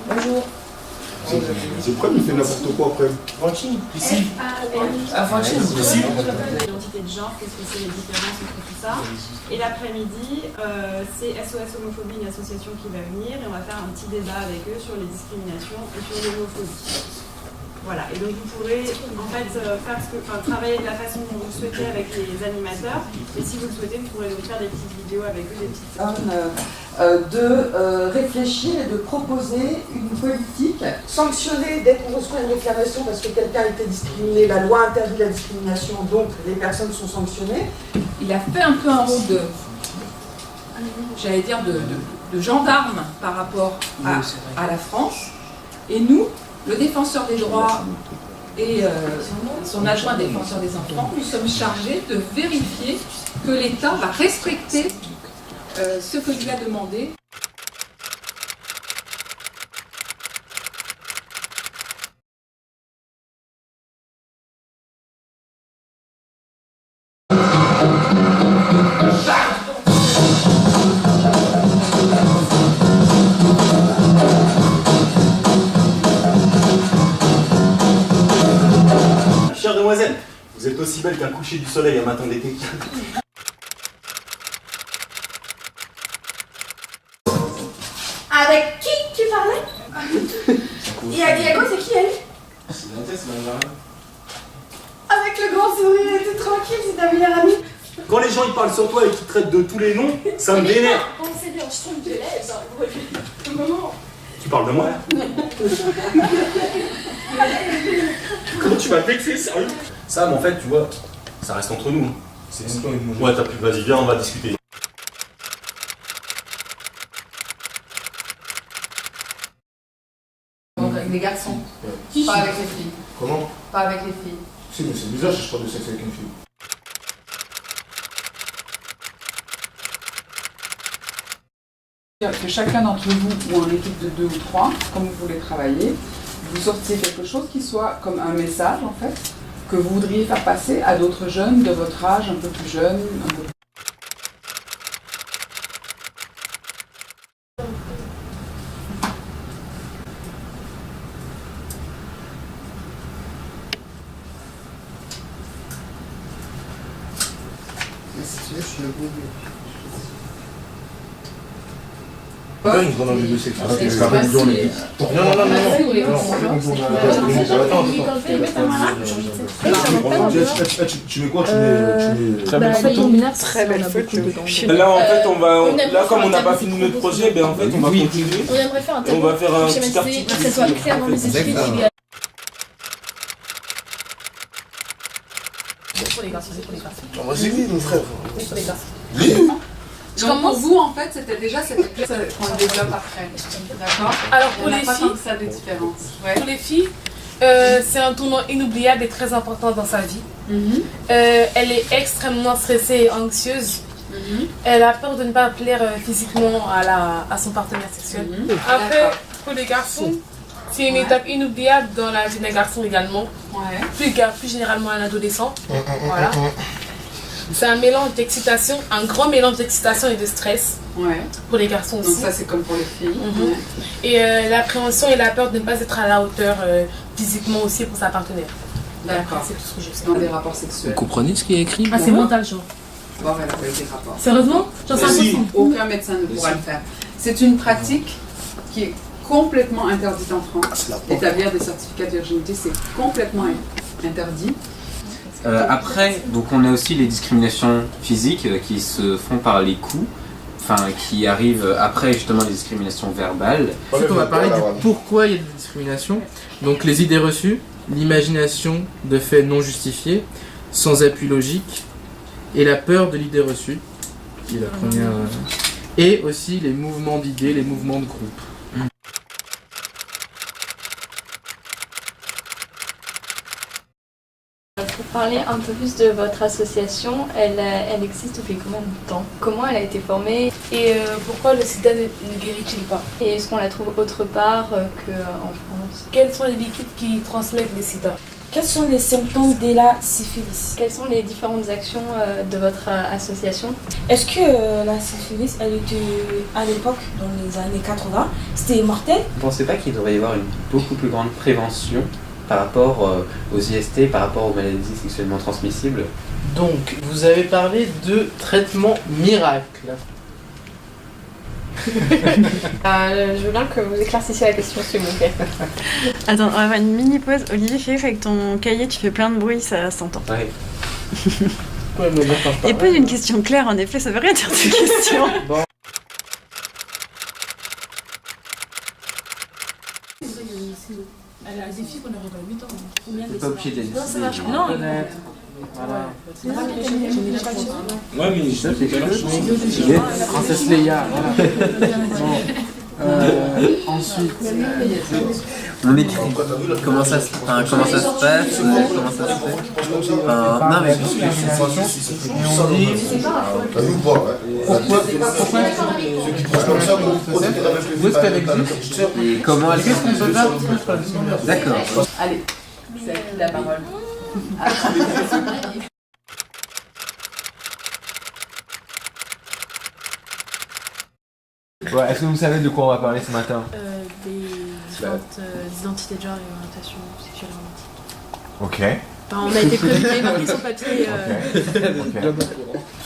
Bonjour. C'est pourquoi il fait n'importe quoi après? Fantine, ici. Fantine, ici. L'identité de genre, qu'est-ce que c'est les différences entre tout ça. Et l'après-midi, c'est SOS Homophobie, une association qui va venir, et on va faire un petit débat avec eux sur les discriminations et sur l'homophobie. Voilà, et donc vous pourrez en fait travailler de la façon dont vous le souhaitez avec les animateurs, et si vous le souhaitez, vous pourrez donc faire des petites vidéos avec eux, des petites... de réfléchir et de proposer une politique. Sanctionner dès qu'on reçoit une réclamation parce que quelqu'un a été discriminé, la loi interdit la discrimination, donc les personnes sont sanctionnées. Il a fait un peu un rôle de, j'allais dire, de gendarme par rapport à la France. Et nous, le défenseur des droits et son adjoint défenseur des enfants, nous sommes chargés de vérifier que l'État va respecter ce que lui a demandé. Chère demoiselle, vous êtes aussi belle qu'un coucher du soleil un matin d'été. Avec qui tu parlais? Iago, c'est qui elle? C'est Madame. Avec le grand sourire, elle était tranquille, c'est ta meilleure amie. Quand les gens ils parlent sur toi et qu'ils traitent de tous les noms, ça me vénère. On s'est bien, je tombe de l'aise dans le moment. Tu parles de moi? Comment tu vas te vexer, sérieux? Sam, en fait, tu vois, ça reste entre nous. Ouais, t'as plus, vas-y, viens, on va discuter. Avec les garçons, pas avec les filles. Comment? Pas avec les filles. Si, mais c'est bizarre, je parle de sexe avec une fille. Que chacun d'entre vous, ou en équipe de 2 ou 3, comme vous voulez travailler, vous sortiez quelque chose qui soit comme un message en fait, que vous voudriez faire passer à d'autres jeunes de votre âge, un peu plus jeunes. Si tu veux, je suis le bout. Pas une grande envie de sexe. Non, Tu mets quoi? Tu mets... Très belle photo. Très belle photo. Là, en fait, là, comme on n'a pas fini notre projet, ben en fait, on va continuer. On aimerait faire un tableau. On va faire un petit article. Que ça soit clair dans les esprits. Pour les garçons, c'est pour les garçons. Moi, c'est lui, mon frère. C'est pour les garçons. Donc pour vous, en fait, c'était déjà cette qu'on le développe après. D'accord. Alors pour les pas filles, tant que ça de différence. Ouais. pour les filles, c'est un tournant inoubliable et très important dans sa vie. Elle est extrêmement stressée et anxieuse. Elle a peur de ne pas plaire physiquement à son partenaire sexuel. Après, pour les garçons, c'est une étape inoubliable dans la vie d'un garçon également. Plus généralement un adolescent. Voilà. C'est un mélange d'excitation, un grand mélange d'excitation et de stress pour les garçons aussi. Donc ça c'est comme pour les filles. Et l'appréhension et la peur de ne pas être à la hauteur physiquement aussi pour sa partenaire. D'accord. C'est tout ce que je sais. Dans des rapports sexuels. Vous comprenez ce qui est écrit? Ah, c'est mental, genre. Bon, elle a pas eu des rapports. Sérieusement? J'en sais impossible. Aucun médecin ne pourra le faire. C'est une pratique qui est complètement interdite en France. Établir des certificats de virginité, c'est complètement interdit. Après, donc on a aussi les discriminations physiques qui se font par les coups, enfin qui arrivent après justement les discriminations verbales. Ensuite, on va parler du pourquoi il y a des discriminations. Donc les idées reçues, l'imagination de faits non justifiés, sans appui logique, et la peur de l'idée reçue, qui est la première. Et aussi les mouvements d'idées, les mouvements de groupe. Pour parler un peu plus de votre association, elle existe depuis combien de temps? Comment elle a été formée? Et pourquoi le sida ne guérit-il pas? Et est-ce qu'on la trouve autre part qu'en France? différentes. Quels sont les liquides qui transmettent le sida? Quels sont les symptômes de la syphilis? Quelles sont les différentes actions de votre association? Est-ce que la syphilis, elle était à l'époque, dans les années 80, c'était mortel? Vous ne pensez pas qu'il devrait y avoir une beaucoup plus grande prévention par rapport aux IST, par rapport aux maladies sexuellement transmissibles? Donc, vous avez parlé de traitement miracle. Je veux bien que vous éclaircissiez la question, s'il vous plaît. Attends, on va faire une mini pause. Olivier, fais avec ton cahier, tu fais plein de bruit, ça s'entend. Ouais. Et pose une question claire, en effet, ça veut rien dire cette question. Bon. Elle a des filles qu'on aurait dans 8 ans. C'est pas obligé d'être. Non, ça marche pas. Non, Voilà. Ouais, mais ça, c'est quelque chose. Princesse Leia. Voilà. Bon. Ensuite, On écrit. Comment ça se passe? Comment ça se fait? Non, mais où est-ce qu'elle existe? et comment elle Qu'est-ce qu'on peut faire? D'accord. Allez, c'est à qui la parole? Ouais, est-ce que vous savez de quoi on va parler ce matin? Des différentes identités de genre et orientation sexuelle et romantique. Ok. Enfin, on a été prévenus par son papier. Ok.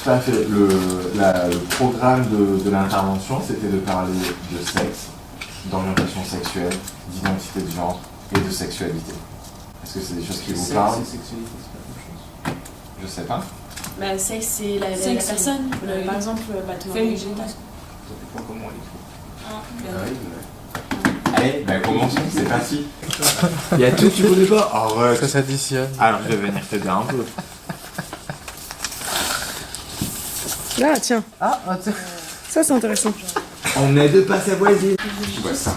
Tout à fait. Le programme de l'intervention, c'était de parler de sexe, d'orientation sexuelle, d'identité de genre et de sexualité. Est-ce que c'est des choses qui vous parlent? Sexualité, c'est pas la même chose. Je sais pas. Bah, sexe, c'est la personne. Par exemple, ton organe génitale. Comment on écrit? Allez, ben commençons, c'est facile. Il y a tout, tu connais pas? Arrête. Ça s'additionne. Alors je vais venir te dire un peu. Là, tiens. Ah, tiens. Ça, c'est intéressant. On est de passer à voisine. Tu vois ça?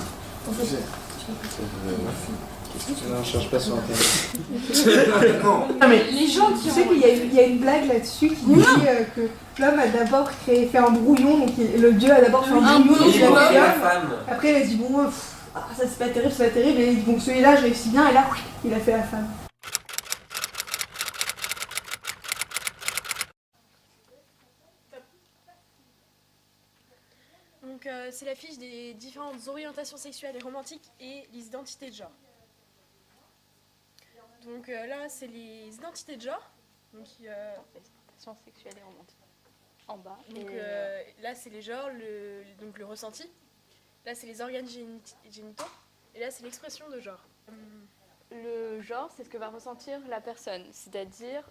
Non, je cherche pas sur internet. Les gens qui... Tu sais qu'il y a une blague là-dessus qui dit que l'homme a d'abord fait un brouillon, donc le dieu a d'abord fait un brouillon, donc il a fait l'homme. Après il a dit bon, ça c'est pas terrible, et bon celui-là je réussis bien, et là il a fait la femme. Donc c'est la fiche des différentes orientations sexuelles et romantiques et les identités de genre. Donc là, c'est les identités de genre. Donc, orientation sexuelle et romantique. En bas. Donc là, c'est les genres, donc le ressenti. Là, c'est les organes génitaux. Et là, c'est l'expression de genre. Le genre, c'est ce que va ressentir la personne. C'est-à-dire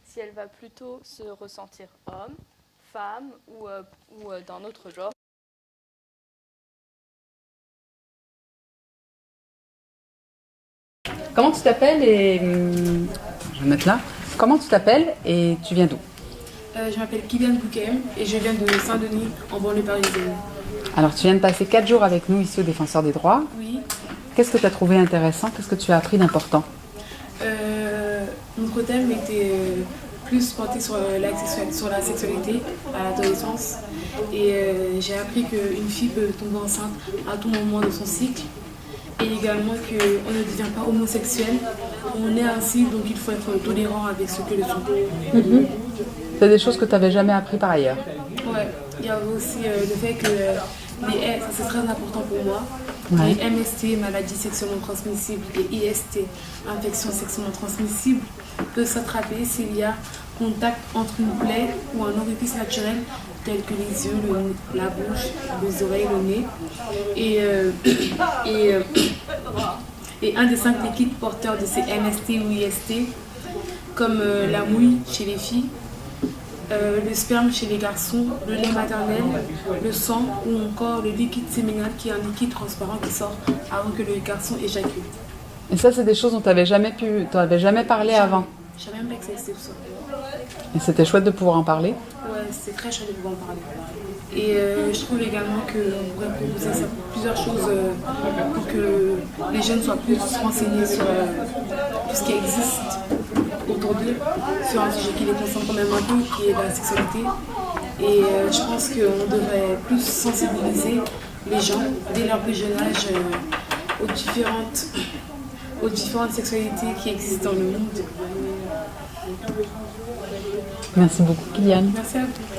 si elle va plutôt se ressentir homme, femme ou d'un autre genre. Comment tu t'appelles et... Je vais mettre là. Comment tu t'appelles et tu viens d'où? Je m'appelle Kylian Boukem et je viens de Saint-Denis, en banlieue parisienne. Alors, tu viens de passer 4 jours avec nous ici au Défenseur des droits. Oui. Qu'est-ce que tu as trouvé intéressant? Qu'est-ce que tu as appris d'important? Notre thème était plus porté sur la sexualité à l'adolescence. Et j'ai appris qu'une fille peut tomber enceinte à tout moment de son cycle. Et également qu'on ne devient pas homosexuel. On est ainsi, donc il faut être tolérant avec ce que les autres. C'est des choses que tu n'avais jamais appris par ailleurs. Ouais, il y a aussi le fait que ça c'est très important pour moi. Ouais. Les MST, maladies sexuellement transmissibles, et IST, infections sexuellement transmissibles, peuvent s'attraper s'il y a contact entre une plaie ou un orifice naturel tel que les yeux, la bouche, les oreilles, le nez. Et un des 5 liquides porteurs de ces MST ou IST, comme la mouille chez les filles, le sperme chez les garçons, le lait maternel, le sang ou encore le liquide séminal qui est un liquide transparent qui sort avant que le garçon éjacule. Et ça, c'est des choses dont tu n'avais jamais parlé avant. Je savais même pas que ça existait tout ça. Et c'était chouette de pouvoir en parler. Ouais, c'est très chouette de pouvoir en parler. Et je trouve également qu'on pourrait proposer plusieurs choses pour que les jeunes soient plus renseignés sur tout ce qui existe autour d'eux, sur un sujet qui les concerne quand même un peu, qui est la sexualité. Et je pense qu'on devrait plus sensibiliser les gens dès leur plus jeune âge aux différentes sexualités qui existent dans le monde. Merci beaucoup, Kylian. Merci à vous.